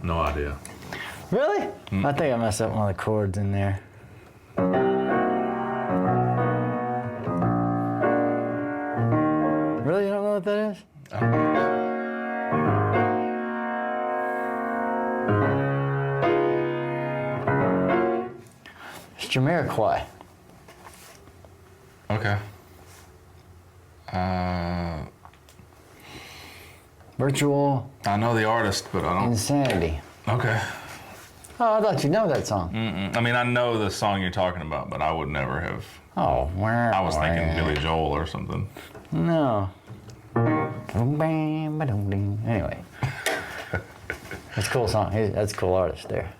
No idea. Really? I think I messed up one of the chords in there. Really? You don't know what that is? It's Jamiroquai. Okay. Virtual I know the artist, but I don't. Insanity. Okay. Oh, I thought you know that song. I mean, I know the song you're talking about, but I would never have. Oh, where? I was thinking Billy Joel or something. No. Anyway. That's a cool song. That's a cool artist there.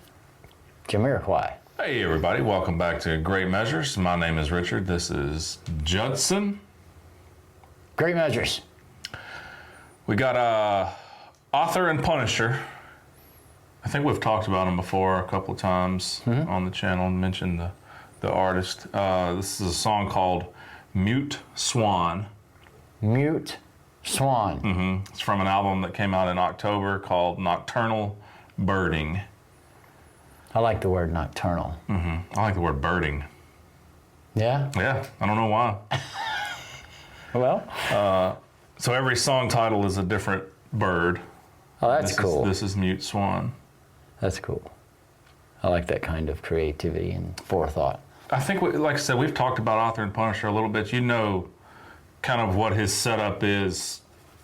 Jamiroquai. Hey, everybody. Welcome back to Great Measures. My name is Richard. This is Judson. Great Measures. We got Author and Punisher. I think we've talked about him before a couple of times on the channel and mentioned the artist. This is a song called Mute Swan. Mute Swan. It's from an album that came out in October called Nocturnal Birding. I like the word nocturnal. I like the word birding. Yeah? Yeah, I don't know why. Well. So every song title is a different bird. Oh, that's cool. This is Mute Swan. That's cool. I like that kind of creativity and forethought. I think, like I said, we've talked about Author and Punisher a little bit. You know kind of what his setup is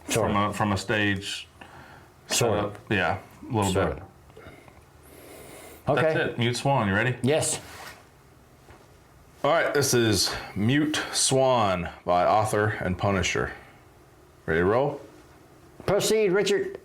from a stage setup. Yeah, a little bit. Okay. That's it. Mute Swan. You ready? Yes. All right. This is Mute Swan by Author and Punisher. Ready to roll? Proceed, Richard.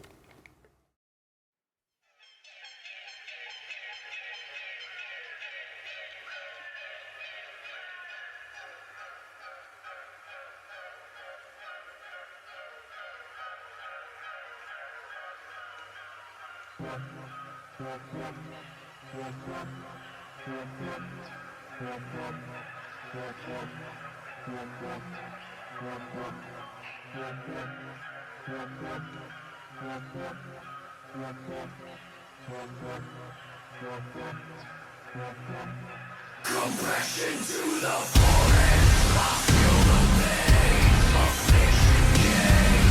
Compression to the forest, I feel the pain of mission gain.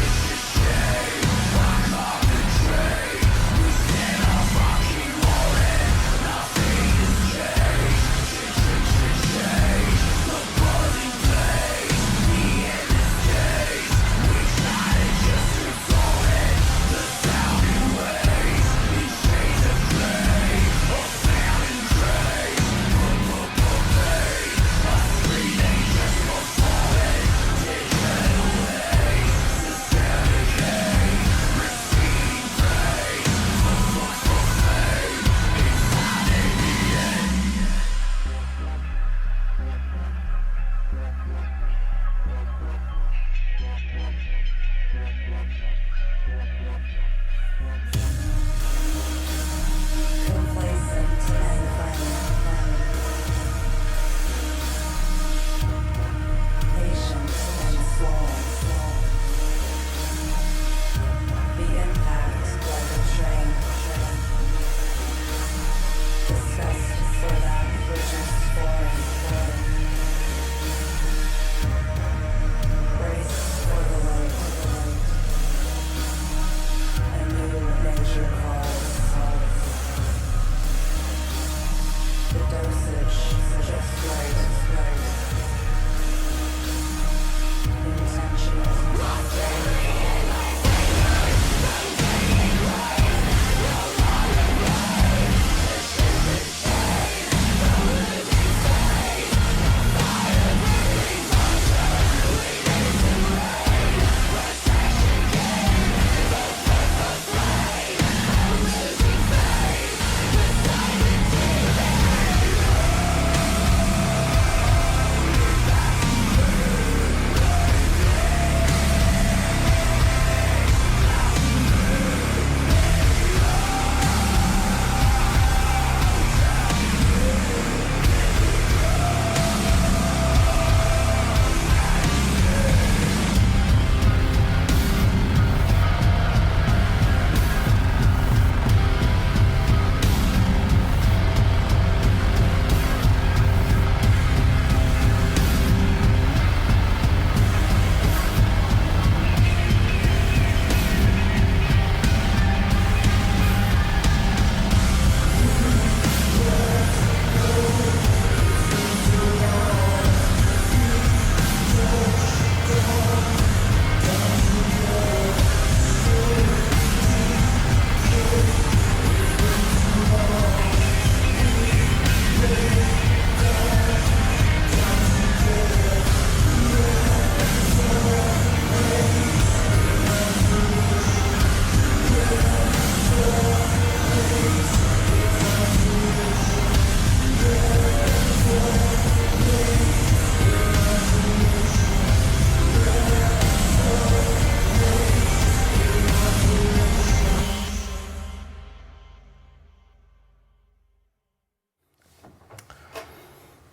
It's shame, I concentrate. We stand up, I keep rolling. Nothing is changed. The burning pain, the endless days. We try to just resolve it. The sounding waves, these chains of clay, of famine grace. Just for falling,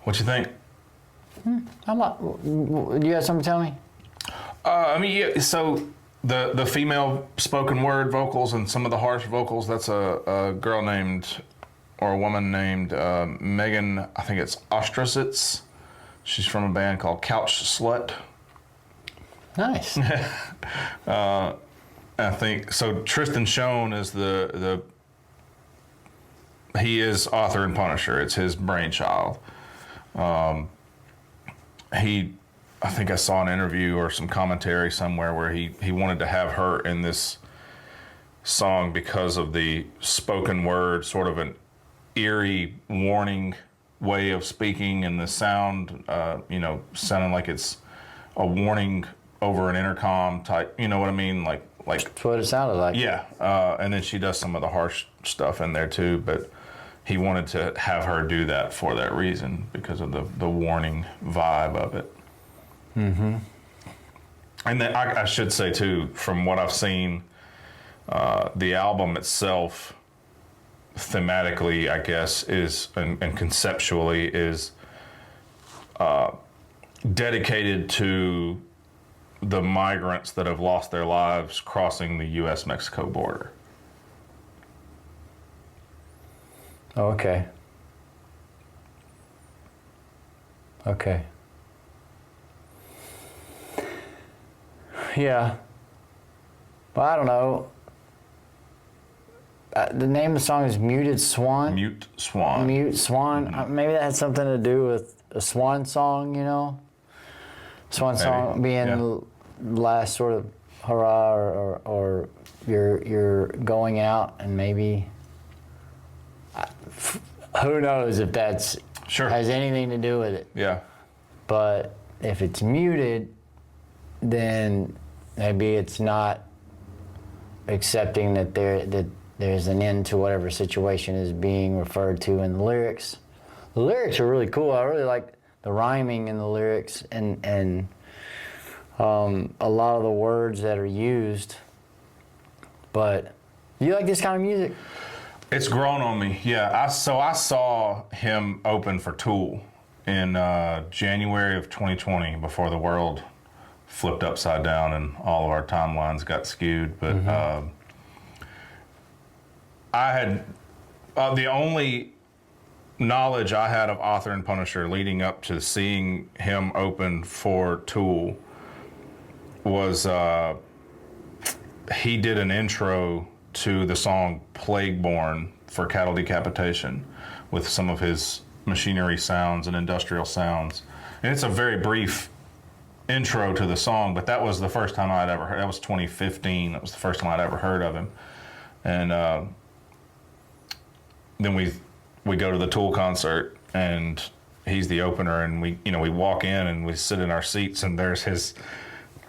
What you think? I'm not. You have something to tell me? I mean, yeah, so the female spoken word vocals and some of the harsh vocals, that's a girl named, or a woman named Megan, I think it's Ostrasitz. She's from a band called Couch Slut. Nice. I think, so Tristan Schoen is he is author and Punisher. It's his brainchild. I think I saw an interview or some commentary somewhere where he wanted to have her in this song because of the spoken word, sort of an eerie warning way of speaking, and the sound, sounding like it's a warning over an intercom type, you know what I mean? Like That's what it sounded like. yeah. And then she does some of the harsh stuff in there too, but he wanted to have her do that for that reason, because of the warning vibe of it. Mm-hmm. And then I should say too, from what I've seen, the album itself, thematically, I guess, is and conceptually is dedicated to the migrants that have lost their lives crossing the U.S.-Mexico border. Oh, okay. Okay. Yeah. Well, I don't know. The name of the song is Muted Swan. Mute Swan. Mute Swan. Maybe that had something to do with a swan song, you know? Swan Maybe. song being the last sort of hurrah, or you're going out, and maybe who knows if that's Sure. has anything to do with it. Yeah. But if it's muted, then maybe it's not accepting that there's an end to whatever situation is being referred to in the lyrics. The lyrics are really cool. I really like the rhyming in the lyrics, and a lot of the words that are used. But do you like this kind of music? It's grown on me. Yeah. I saw him open for Tool in January of 2020, before the world flipped upside down and all of our timelines got skewed. But I had the only knowledge I had of Author and Punisher leading up to seeing him open for Tool was he did an intro to the song Plagueborn for Cattle Decapitation with some of his machinery sounds and industrial sounds. And it's a very brief intro to the song, but that was the first time I'd ever heard. That was 2015. That was the first time I'd ever heard of him. And then we go to the Tool concert, and he's the opener, and we walk in and we sit in our seats, and there's his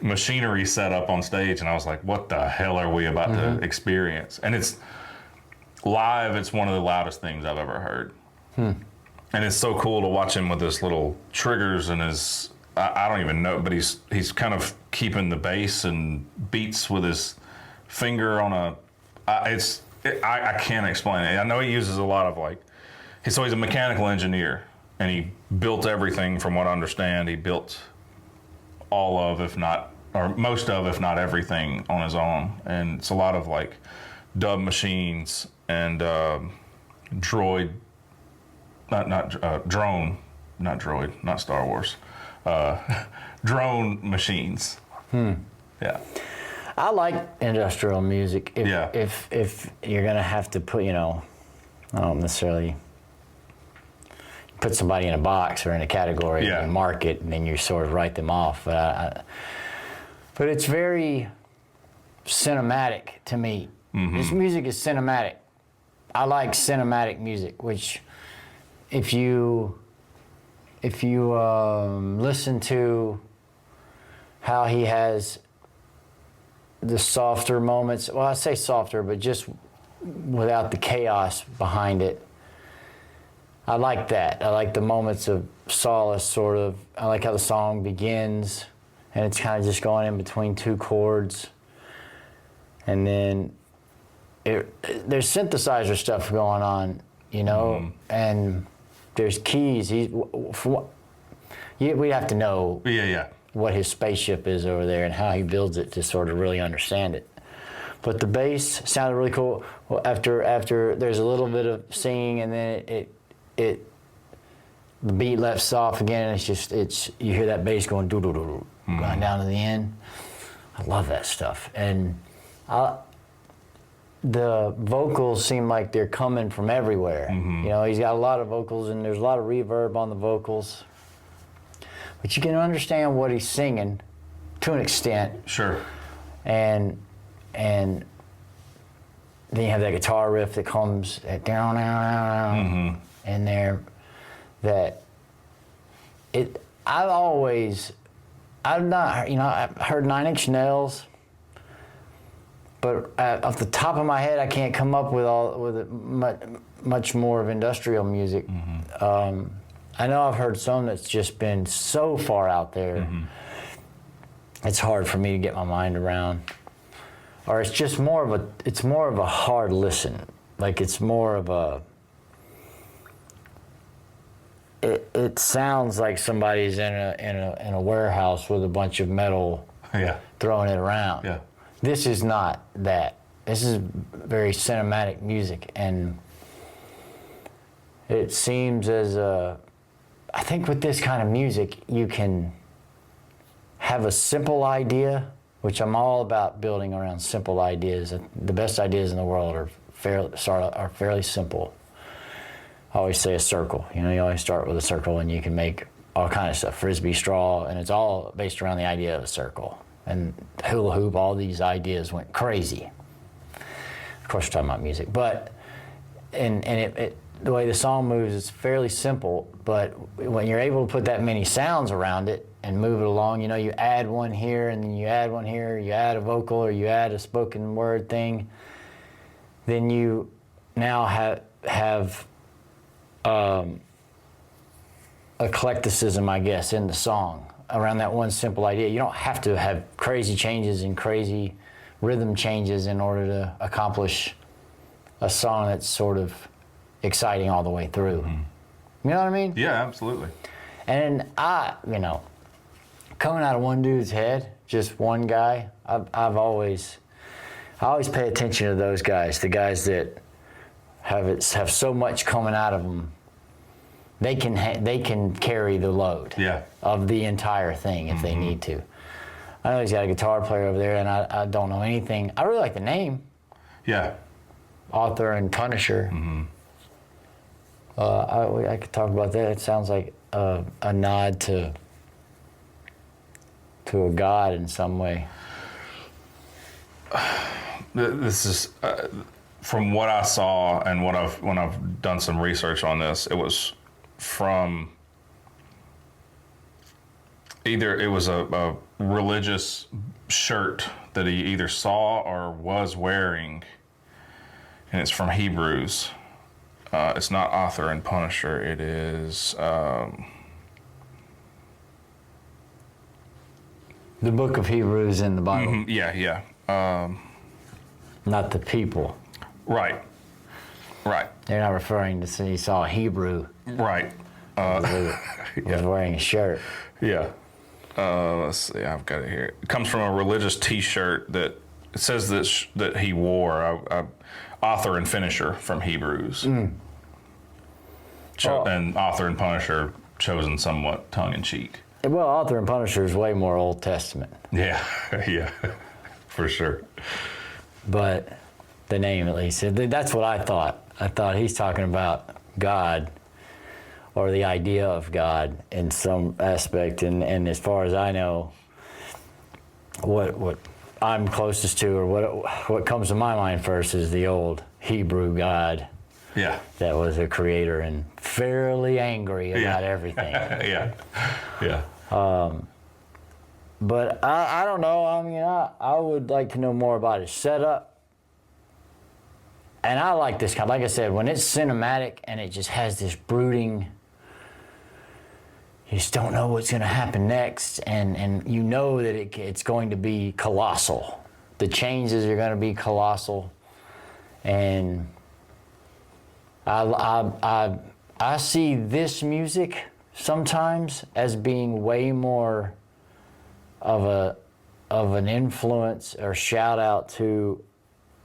machinery set up on stage, and I was like, what the hell are we about to experience? And it's live. It's one of the loudest things I've ever heard. And it's so cool to watch him with his little triggers and his, I don't even know, but he's kind of keeping the bass and beats with his finger on a, I can't explain it. I know he uses a lot of he's a mechanical engineer, and he built everything, from what I understand. He built all of, if not, or most of, if not everything, on his own. And it's a lot of dub machines and drone, not droid, not Star Wars, drone machines. Yeah. I like industrial music. Yeah. If you're gonna have to put, I don't necessarily put somebody in a box or in a category and mark it, and then you sort of write them off. But it's very cinematic to me. This music is cinematic. I like cinematic music, which if you listen to how he has the softer moments, well, I say softer, but just without the chaos behind it, I like that. I like the moments of solace, sort of. I like how the song begins, and it's kind of just going in between two chords. And then there's synthesizer stuff going on, and there's keys. We have to know Yeah. what his spaceship is over there and how he builds it to sort of really understand it. But the bass sounded really cool. Well, after there's a little bit of singing, and then the beat lets off again, and it's you hear that bass going doo doo doo doo going down to the end. I love that stuff, and the vocals seem like they're coming from everywhere. You know, he's got a lot of vocals, and there's a lot of reverb on the vocals, but you can understand what he's singing to an extent. Sure. And then you have that guitar riff that comes at down in there. That I've not, you know, I've heard 9 Inch Nails, but off the top of my head, I can't come up with much more of industrial music. I know I've heard some that's just been so far out there. It's hard for me to get my mind around. Or it's just more of a hard listen. Like it's more of a. It sounds like somebody's in a warehouse with a bunch of metal, throwing it around. Yeah. This is not that. This is very cinematic music, and it seems I think with this kind of music, you can have a simple idea, which I'm all about building around simple ideas. The best ideas in the world are fairly simple. I always say a circle. You know, you always start with a circle, and you can make all kinds of stuff. Frisbee straw, and it's all based around the idea of a circle. And hula hoop, all these ideas went crazy. Of course, we're talking about music, but the way the song moves, it's fairly simple. But when you're able to put that many sounds around it and move it along, you know, you add one here, and then you add one here, you add a vocal, or you add a spoken word thing, then you now have eclecticism, I guess, in the song around that one simple idea. You don't have to have crazy changes and crazy rhythm changes in order to accomplish a song that's sort of exciting all the way through. You know what I mean? Yeah, absolutely. And you know, coming out of one dude's head, just one guy, I always pay attention to those guys, the guys that have so much coming out of them. They can carry the load of the entire thing if they need to. I know he's got a guitar player over there, and I don't know anything. I really like the name. Yeah. Author and Punisher. I could talk about that. It sounds like a nod to a god in some way. This is from what I saw and when I've done some research on this. It was from it was a religious shirt that he either saw or was wearing, and it's from Hebrews. It's not Author and Punisher. It is the book of Hebrews in the Bible. Yeah. Not the people. Right. They're not referring to he saw a Hebrew. Right. Was wearing a shirt. Yeah. Let's see. I've got it here. It comes from a religious T-shirt that it says that he wore. Author and Finisher from Hebrews. And Author and Punisher chosen somewhat tongue-in-cheek. Well, Author and Punisher is way more Old Testament. Yeah, for sure. But the name, at least, that's what I thought. I thought he's talking about God, or the idea of God in some aspect. And as far as I know, what I'm closest to, or what comes to my mind first, is the old Hebrew God. Yeah. That was a creator and fairly angry about everything. Yeah. But I don't know. I mean, I would like to know more about his setup. And I like this kind. Like I said, when it's cinematic and it just has this brooding, you just don't know what's going to happen next, and you know that it's going to be colossal. The changes are going to be colossal, and I I see this music sometimes as being way more of an influence or shout out to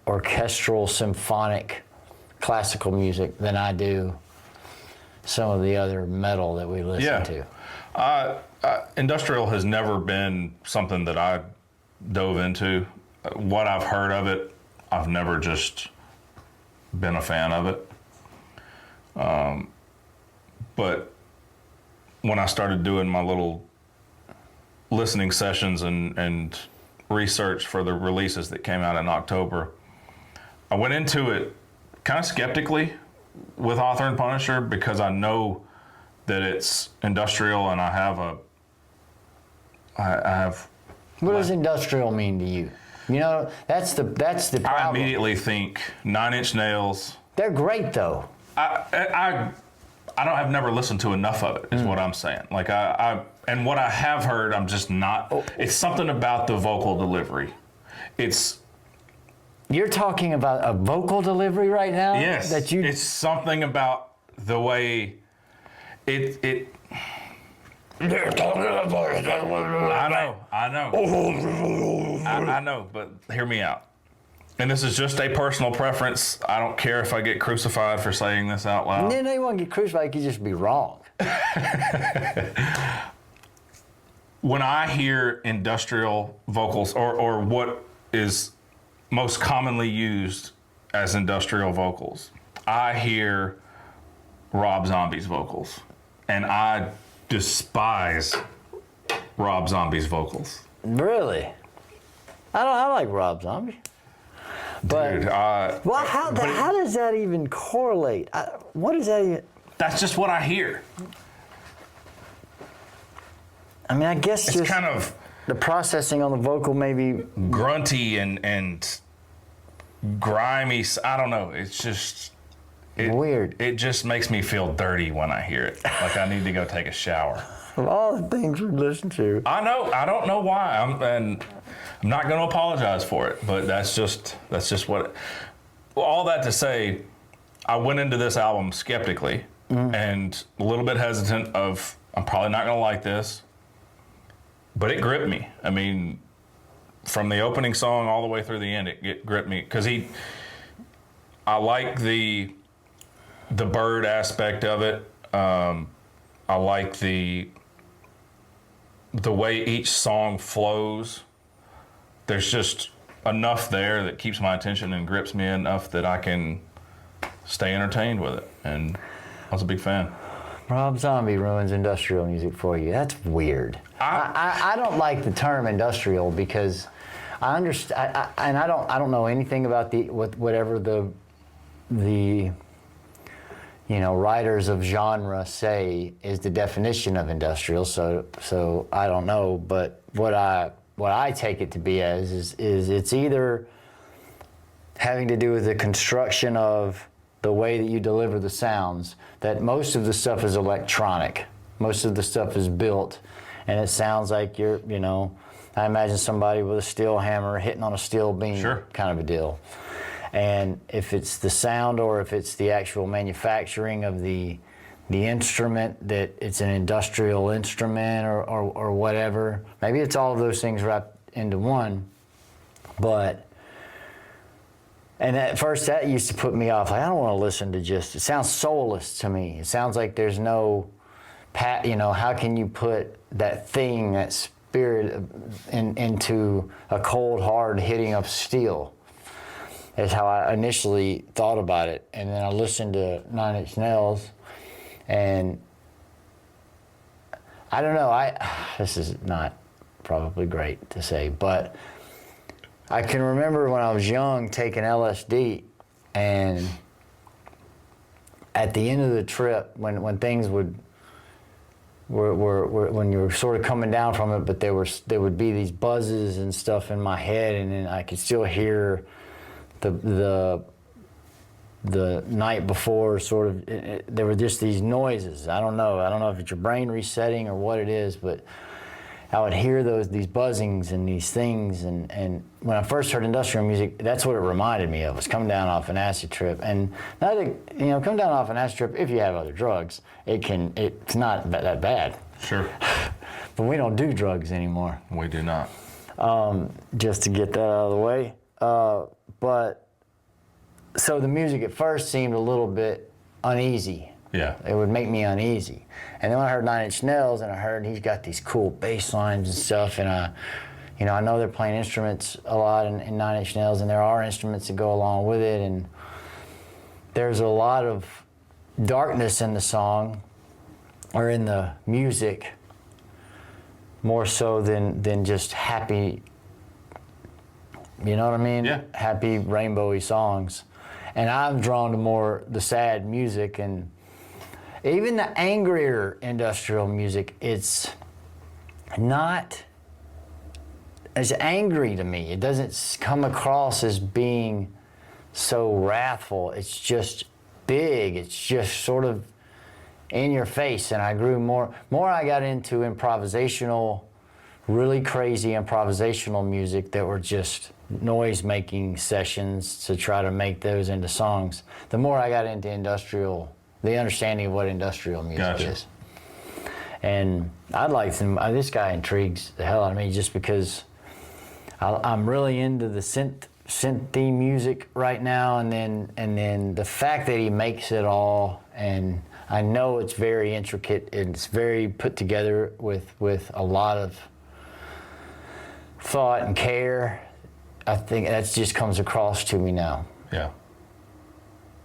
orchestral, symphonic, classical music than I do some of the other metal that we listen to. Industrial has never been something that I dove into. What I've heard of it, I've never just been a fan of it. But when I started doing my little listening sessions and research for the releases that came out in October, I went into it kind of skeptically with Author and Punisher because I know that it's industrial and I have. What does industrial mean to you? You know, that's the problem. I immediately think Nine Inch Nails. They're great though. I've never listened to enough of it, is what I'm saying. Like and what I have heard, I'm just not. It's something about the vocal delivery. You're talking about a vocal delivery right now? Yes. It's something about the way it. I know, but hear me out. And this is just a personal preference. I don't care if I get crucified for saying this out loud. And then they want to get crucified, you could just be wrong. When I hear industrial vocals, or what is most commonly used as industrial vocals, I hear Rob Zombie's vocals. And I despise Rob Zombie's vocals. Really? I like Rob Zombie. But, dude, well, how does that even correlate? What is that even? That's just what I hear. I mean, I guess it's just kind of the processing on the vocal maybe grunty and grimy. I don't know. It's just weird. It just makes me feel dirty when I hear it. Like I need to go take a shower. Of all the things we listen to. I know. I don't know why. I'm not going to apologize for it, but that's just what. All that to say, I went into this album skeptically and a little bit hesitant of I'm probably not going to like this, but it gripped me. I mean, from the opening song all the way through the end, it gripped me because I like the bird aspect of it. I like the way each song flows. There's just enough there that keeps my attention and grips me enough that I can stay entertained with it. And I was a big fan. Rob Zombie ruins industrial music for you. That's weird. I don't like the term industrial because I understand, and I don't know anything about whatever the writers of genre say is the definition of industrial. So I don't know, but what I take it to be as is it's either having to do with the construction of the way that you deliver the sounds, that most of the stuff is electronic. Most of the stuff is built, and it sounds like I imagine somebody with a steel hammer hitting on a steel beam, sure, kind of a deal. And if it's the sound or if it's the actual manufacturing of the instrument, that it's an industrial instrument or whatever. Maybe it's all of those things wrapped into one. And at first that used to put me off. Like, I don't want to listen to it sounds soulless to me. It sounds like there's no, how can you put that thing, that spirit into a cold, hard hitting of steel? Is how I initially thought about it. And then I listened to Nine Inch Nails, and I don't know, this is not probably great to say, but I can remember when I was young taking LSD, and at the end of the trip, when things were when you were sort of coming down from it, but there would be these buzzes and stuff in my head, and then I could still hear the night before, sort of, there were just these noises. I don't know if it's your brain resetting or what it is, but I would hear these buzzings and these things, and when I first heard industrial music, that's what it reminded me of, was coming down off an acid trip. And not that, come down off an acid trip, if you have other drugs, it's not that bad. Sure. But we don't do drugs anymore. We do not. Just to get that out of the way. But so the music at first seemed a little bit uneasy. Yeah. It would make me uneasy. And then when I heard Nine Inch Nails, and I heard he's got these cool bass lines and stuff, and I know they're playing instruments a lot in Nine Inch Nails, and there are instruments that go along with it, and there's a lot of darkness in the song, or in the music, more so than just happy, you know what I mean? Yeah. Happy, rainbowy songs. And I'm drawn to more the sad music, and even the angrier industrial music, it's not as angry to me. It doesn't come across as being so wrathful. It's just big. It's just sort of in your face. And I grew more I got into improvisational, really crazy improvisational music that were just noise-making sessions to try to make those into songs. The more I got into the understanding of what industrial music is. And I'd like them, this guy intrigues the hell out of me just because I'm really into the synthy music right now, and then the fact that he makes it all, and I know it's very intricate, and it's very put together with a lot of thought and care. I think that just comes across to me now. Yeah.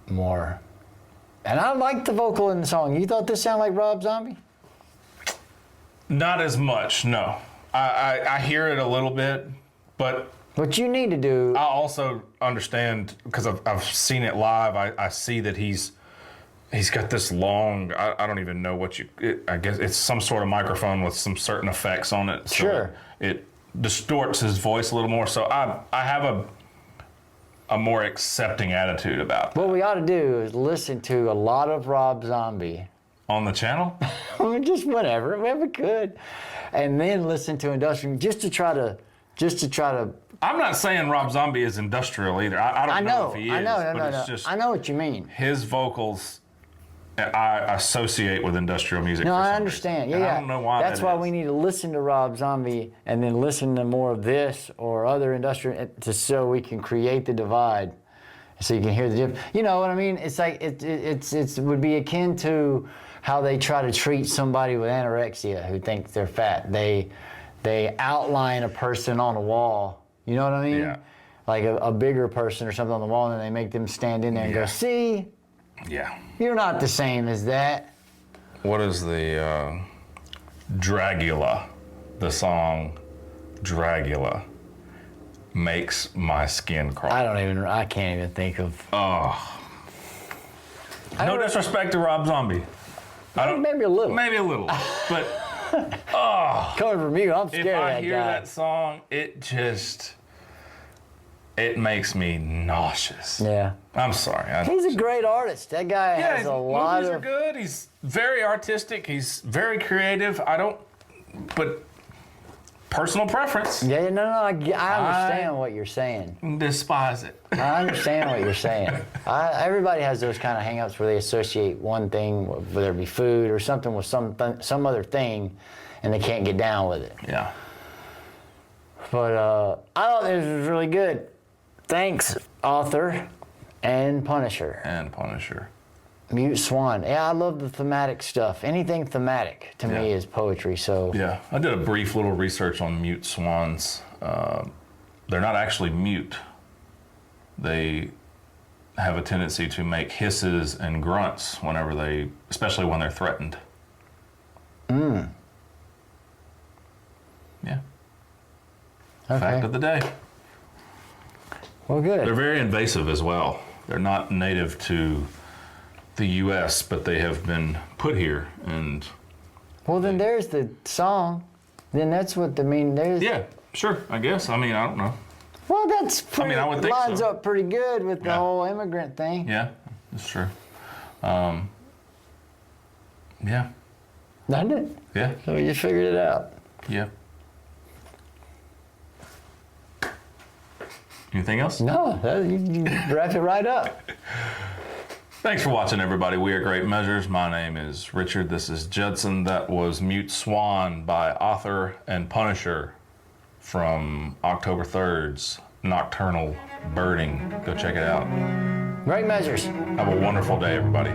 More. And I like the vocal in the song. You thought this sounded like Rob Zombie? Not as much, no. I hear it a little bit, but What you need to do... I also understand, because I've seen it live, I see that he's got this long, I don't even know what I guess it's some sort of microphone with some certain effects on it. So Sure. It distorts his voice a little more, so I have a more accepting attitude about What we ought to do is listen to a lot of Rob Zombie. on the channel. Just whatever we could. And then listen to industrial, just to try to... I'm not saying Rob Zombie is industrial either. I don't know if he is. I know, but it's just I know what you mean. his vocals I associate with industrial music. No, for I some understand. reason. Yeah, And I don't know why. That's why we need to listen to Rob Zombie and then listen to more of this or other industrial, so we can create the divide, so you can hear the difference. You know what I mean? It's like it would be akin to how they try to treat somebody with anorexia who thinks they're fat. They outline a person on a wall. You know what I mean? Yeah. Like a bigger person or something on the wall, and then they make them stand in there and go, "See, Yeah. you're not the same as that." What is the Dragula? The song Dragula makes my skin crawl. I can't even think of. No disrespect to Rob Zombie. Maybe a little. Maybe a little. But Coming from you, I'm scared if of I that hear guy. that song, it makes me nauseous. Yeah. I'm sorry. He's a great artist. That guy Yeah, has his a lot movies are of. good. He's very artistic. He's very creative. But personal preference. Yeah, no, I understand what you're saying. Despise it. I understand what you're saying. Everybody has those kind of hang-ups where they associate one thing, whether it be food or something, with some other thing, and they can't get down with it. Yeah. But I thought this was really good. Thanks, author and Punisher. Mute Swan. Yeah, I love the thematic stuff. Anything thematic to me is poetry. So Yeah, I did a brief little research on mute swans. They're not actually mute. They have a tendency to make hisses and grunts especially when they're threatened. Yeah. okay. Fact of the day. Well, good. They're very invasive as well. They're not native to the U.S., but they have been put here, and Well, then there's the song. Then that's what there's. yeah, sure, I guess. I mean, I don't know. Well, that's pretty, I would think lines so. up pretty good with the Yeah. whole immigrant thing. Yeah, that's true. Yeah, Doesn't it? yeah, So you figured it out. yeah. Anything else? No, you wrap it right up. Thanks for watching, everybody. We are Great Measures. My name is Richard. This is Judson. That was Mute Swan by Author and Punisher from October 3rd's Nocturnal Birding. Go check it out. Great Measures. Have a wonderful day, everybody.